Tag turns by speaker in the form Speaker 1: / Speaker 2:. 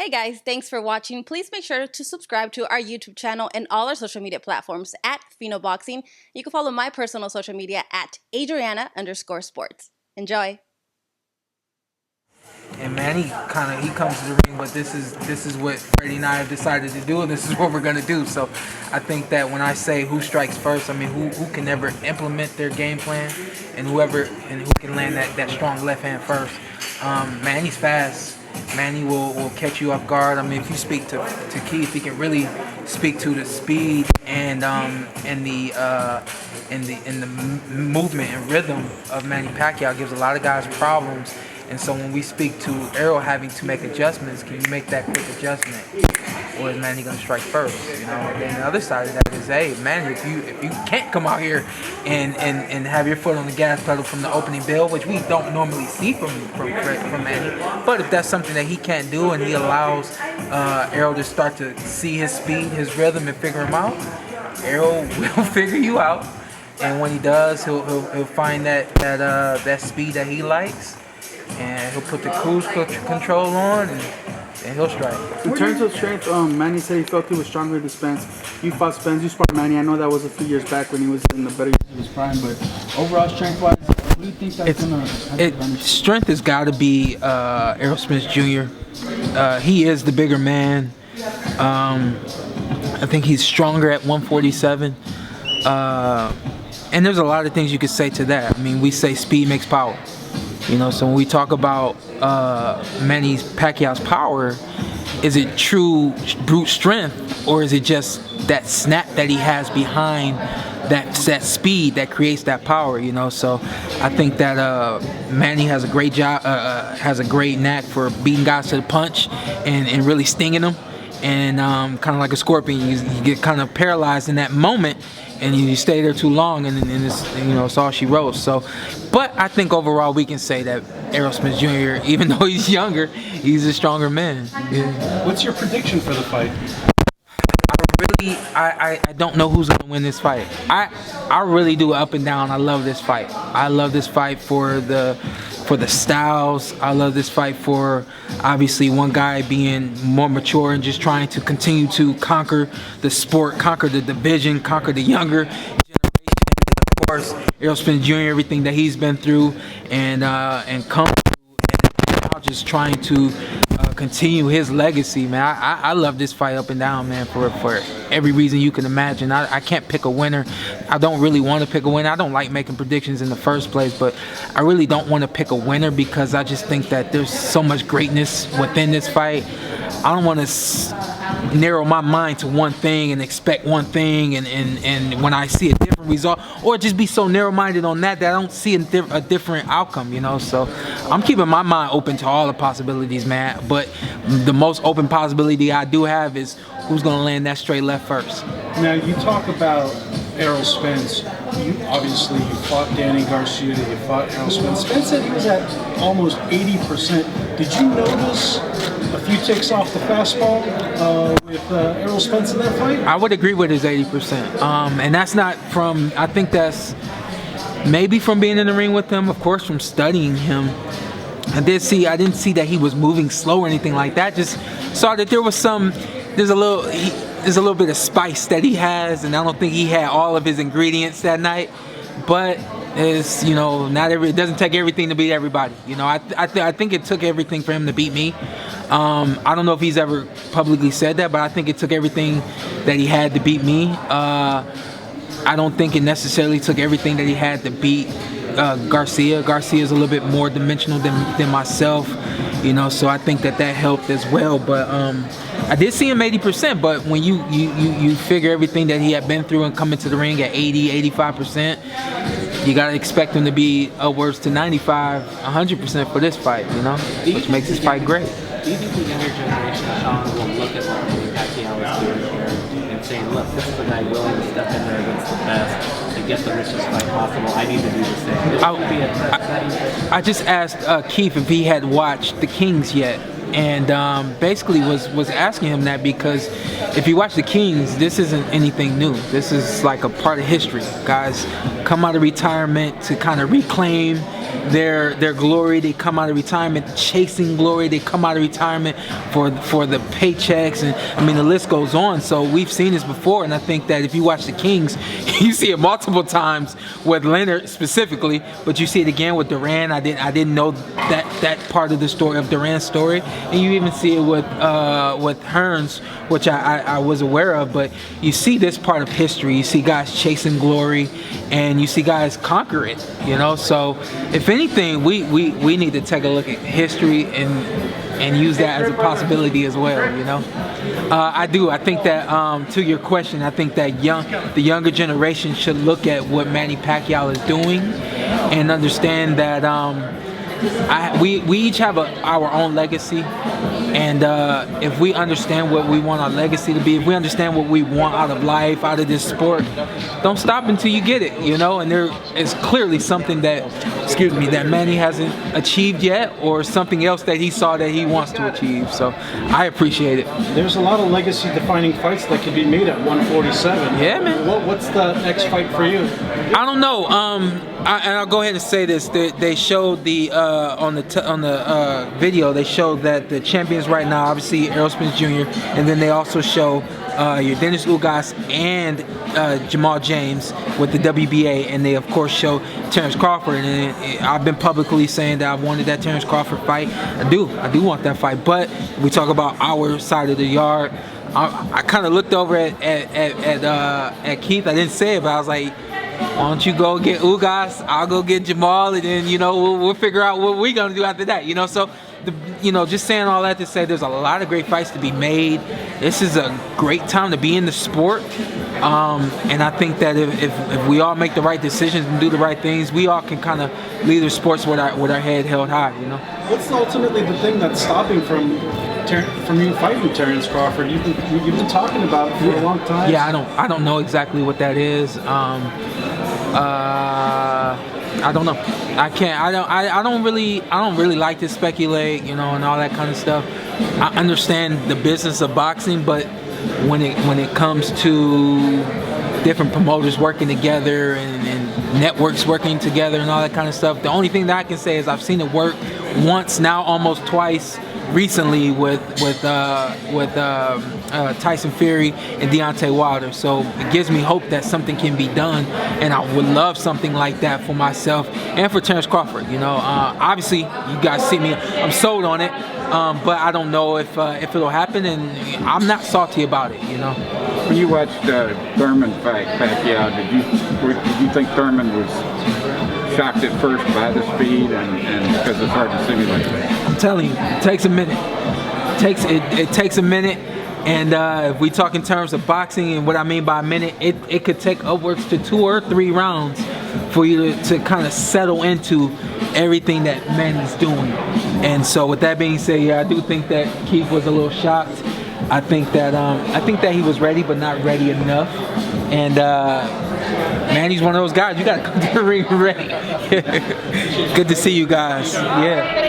Speaker 1: Hey guys, thanks for watching. Please make sure to subscribe to our YouTube channel and all our social media platforms at Fino Boxing. You can follow my personal social media at Adriana_sports. Enjoy.
Speaker 2: And Manny he comes to the ring, but this is what Freddie and I have decided to do, and this is what we're gonna do. So I think that when I say who strikes first, I mean who can ever implement their game plan, and who can land that strong left hand first. Manny's fast. Manny will catch you off guard. I mean, if you speak to Keith, he can really speak to the speed and the movement and rhythm of Manny Pacquiao. Gives a lot of guys problems. And so when we speak to Errol having to make adjustments, can you make that quick adjustment, or is Manny gonna strike first? You know. And then the other side of that is, hey, Manny, if you can't come out here and have your foot on the gas pedal from the opening bell, which we don't normally see from Manny, but if that's something that he can't do and he allows Errol to start to see his speed, his rhythm, and figure him out, Errol will figure you out. And when he does, he'll find that speed that he likes. And he'll put the cruise control on, and he'll strike.
Speaker 3: In terms of strength, Manny said he felt he was stronger than Spence. You fought Spence, you sparred Manny. I know that was a few years back when he was in the better years of his prime, but overall strength-wise, what do you think that's going to...
Speaker 2: Strength has got to be Errol Spence Jr. He is the bigger man. I think he's stronger at 147. And there's a lot of things you could say to that. I mean, we say speed makes power. You know, so when we talk about Manny Pacquiao's power, is it true brute strength, or is it just that snap that he has behind that speed that creates that power? You know, so I think that Manny has a great job, has a great knack for beating guys to the punch and really stinging them, and kind of like a scorpion, you get kind of paralyzed in that moment. And you stay there too long, and it's, you know, it's all she wrote. So, but I think overall we can say that Errol Spence Jr., even though he's younger, he's a stronger man.
Speaker 4: Yeah. What's your prediction for the fight?
Speaker 2: I don't know who's gonna win this fight. I really do up and down. I love this fight. I love this fight for the styles. I love this fight for obviously one guy being more mature and just trying to continue to conquer the sport, conquer the division, conquer the younger generation. And of course, Errol Spence Jr., everything that he's been through and come through, and now just trying to continue his legacy, man. I love this fight up and down, man, for every reason you can imagine. I can't pick a winner. I don't really want to pick a winner. I don't like making predictions in the first place, but I really don't want to pick a winner because I just think that there's so much greatness within this fight. I don't want to narrow my mind to one thing and expect one thing, and when I see a different result, or just be so narrow-minded on that I don't see a different outcome, you know. So I'm keeping my mind open to all the possibilities, man. But the most open possibility I do have is who's gonna land that straight left first.
Speaker 4: Now you talk about Errol Spence. You fought Danny Garcia, you fought Errol Spence. Spence said he was at almost 80%. Did you notice a few ticks off the fastball with Errol Spence in that fight?
Speaker 2: I would agree with his 80%. And that's not from, I think that's maybe from being in the ring with him, of course, from studying him. I didn't see that he was moving slow or anything like that. Just saw that there's a little bit of spice that he has, and I don't think he had all of his ingredients that night. But it's, you know, it doesn't take everything to beat everybody. You know, I think it took everything for him to beat me. I don't know if he's ever publicly said that, but I think it took everything that he had to beat me. I don't think it necessarily took everything that he had to beat Garcia. Garcia is a little bit more dimensional than myself, you know, so I think that helped as well. But I did see him 80%, but when you figure everything that he had been through and come into the ring at 80-85%, you gotta expect him to be upwards to 95-100% for this fight, you know, which makes this fight great.
Speaker 5: Do you think the younger generation, Sean, will look at what Manny Pacquiao is doing here and say, look, this is a guy willing to step in there against the best to get the richest fight possible. I need to do the same.
Speaker 2: I just asked Keith if he had watched The Kings yet, and basically was asking him that because if you watch The Kings, this isn't anything new. This is like a part of history. Guys come out of retirement to kind of reclaim their glory. They come out of retirement chasing glory. They come out of retirement for the paychecks, and I mean the list goes on. So we've seen this before, and I think that if you watch the Kings, you see it multiple times with Leonard specifically, but you see it again with Durant. I didn't know that part of the story of Durant's story, and you even see it with Hearns, which I was aware of. But you see this part of history. You see guys chasing glory, and you see guys conquer it. You know, so if anything, we need to take a look at history and use that as a possibility as well. You know, I do. I think that to your question, I think that the younger generation should look at what Manny Pacquiao is doing and understand that we each have our own legacy, and if we understand what we want our legacy to be, if we understand what we want out of life, out of this sport, don't stop until you get it, you know. And there is clearly something that Manny hasn't achieved yet, or something else that he saw that he wants to achieve. So I appreciate it.
Speaker 4: There's a lot of legacy-defining fights that could be made at 147.
Speaker 2: Yeah, man.
Speaker 4: What's the next fight for you?
Speaker 2: I don't know. And I'll go ahead and say this: they showed the on the video, they showed that the champions right now, obviously Errol Spence Jr., and then they also show your Dennis Ugas and Jamal James with the WBA, and they of course show Terence Crawford. And I've been publicly saying that I wanted that Terence Crawford fight. I do want that fight. But we talk about our side of the yard. I kind of looked over at Keith. I didn't say it, but I was like, why don't you go get Ugas? I'll go get Jamal, and then, you know, we'll figure out what we're gonna do after that. You know, so just saying all that to say there's a lot of great fights to be made. This is a great time to be in the sport, and I think that if we all make the right decisions and do the right things, we all can kind of lead the sports with our head held high. You know. What's
Speaker 4: ultimately the thing that's stopping from you fighting Terence Crawford? You've been talking about it for a long time.
Speaker 2: Yeah, I don't know exactly what that is. I don't know. I can't. I don't really like to speculate, you know, and all that kind of stuff. I understand the business of boxing, but when it comes to different promoters working together and networks working together and all that kind of stuff, the only thing that I can say is I've seen it work once, now almost twice, recently with Tyson Fury and Deontay Wilder. So it gives me hope that something can be done, and I would love something like that for myself and for Terence Crawford. You know, obviously you guys see me, I'm sold on it, but I don't know if it'll happen, and I'm not salty about it. You know.
Speaker 6: When you watched Thurman fight Pacquiao, did you think Thurman was shocked at first by the speed and because it's hard to simulate?
Speaker 2: I'm telling you, it takes a minute. It takes a minute, and if we talk in terms of boxing and what I mean by a minute, it could take upwards to 2 or 3 rounds for you to kind of settle into everything that Manny's doing. And so with that being said, yeah, I do think that Keith was a little shocked. I think that he was ready, but not ready enough. And Manny's one of those guys, you gotta come to the ring ready. Good to see you guys. Yeah.